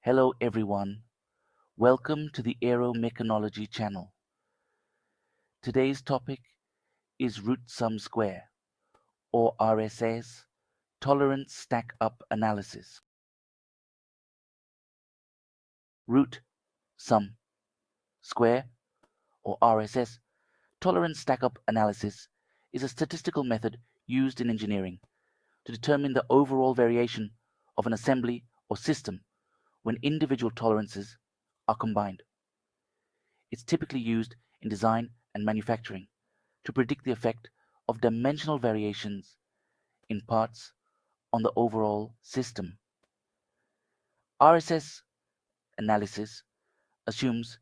Hello everyone, welcome to the Aeromechanology channel. Today's topic is root sum square, or RSS, tolerance stack-up analysis. Root sum square, or RSS, tolerance stack-up analysis is a statistical method used in engineering to determine the overall variation of an assembly or system when individual tolerances are combined. It's typically used in design and manufacturing to predict the effect of dimensional variations in parts on the overall system. RSS analysis assumes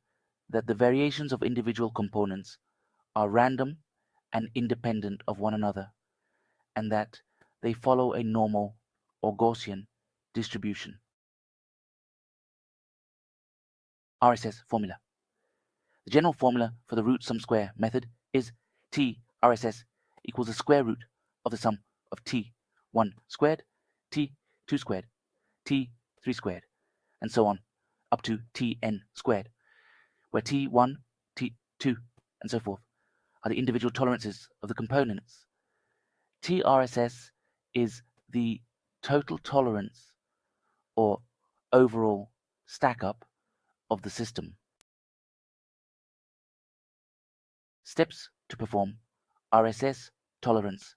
that the variations of individual components are random and independent of one another, and that they follow a normal or Gaussian distribution. RSS formula. The general formula for the root sum square method is T RSS equals the square root of the sum of T1 squared, T2 squared, T3 squared, and so on up to Tn squared, where T1, T2, and so forth are the individual tolerances of the components. TRSS is the total tolerance or overall stack-up of the system. Steps to perform RSS tolerance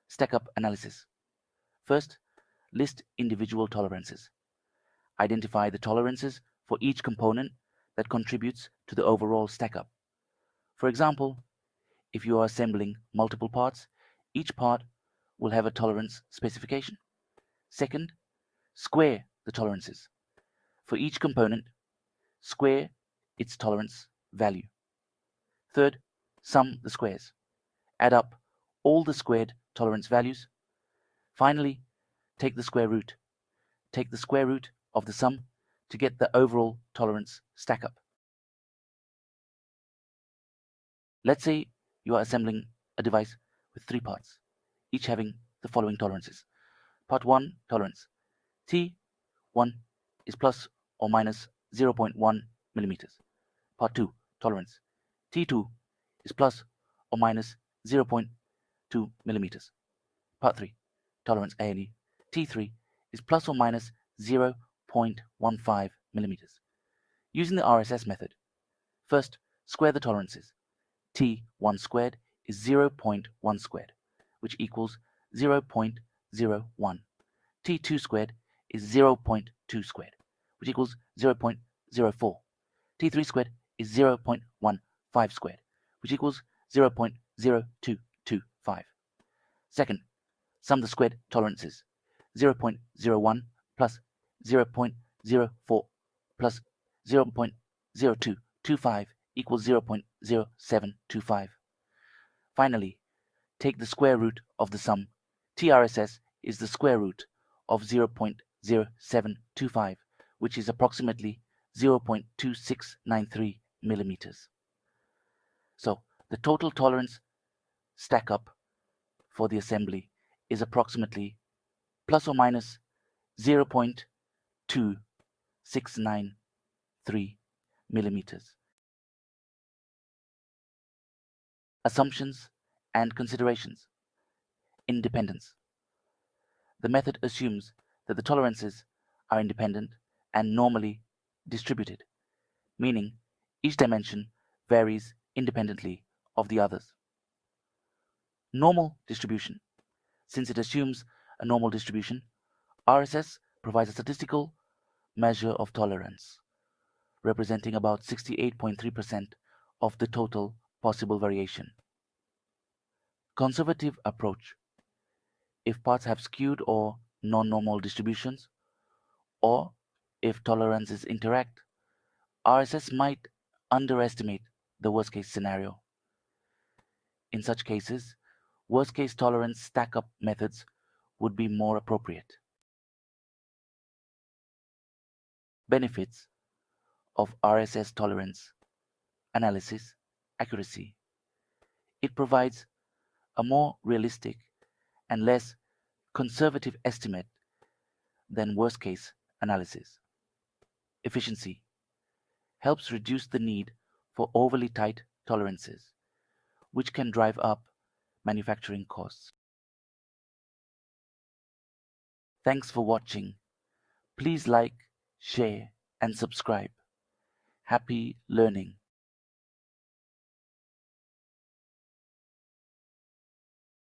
stack-up analysis. First, list individual tolerances. Identify the tolerances for each component that contributes to the overall stack-up. For example, if you are assembling multiple parts, each part will have a tolerance specification. Second, square the tolerances. For each component, square its tolerance value. Third, sum the squares. Add up all the squared tolerance values. Finally, take the square root. Take the square root of the sum to get the overall tolerance stack-up. Let's say you are assembling a device with 3 parts, each having the following tolerances. Part 1 tolerance. T1 is plus or minus 0.1 millimeters. Part 2 tolerance. T2 is plus or minus 0.2 millimeters. Part 3 tolerance A&E. T3 is plus or minus 0.15 millimeters. Using the RSS method, first square the tolerances. T1 squared is 0.1 squared, which equals 0.01. T2 squared is 0.2 squared, which equals 0.04. T3 squared is 0.15 squared, which equals 0.0225. Second, sum the squared tolerances. 0.01 plus 0.04 plus 0.0225 equals 0.0725. Finally, take the square root of the sum. TRSS is the square root of 0.0725, which is approximately 0.2693 millimeters. So the total tolerance stack-up for the assembly is approximately plus or minus 0.2693 millimeters. Assumptions and considerations. Independence. The method assumes that the tolerances are independent and normally distributed, meaning each dimension varies independently of the others. Normal distribution. Since it assumes a normal distribution, RSS provides a statistical measure of tolerance, representing about 68.3% of the total possible variation. Conservative approach. If parts have skewed or non-normal distributions, or if tolerances interact, RSS might underestimate the worst-case scenario. In such cases, worst-case tolerance stack-up methods would be more appropriate. Benefits of RSS tolerance analysis accuracy. It provides a more realistic and less conservative estimate than worst-case analysis. efficiency, helps reduce the need for overly tight tolerances, which can drive up manufacturing costs. Thanks for watching. Please like, share, and subscribe. Happy learning.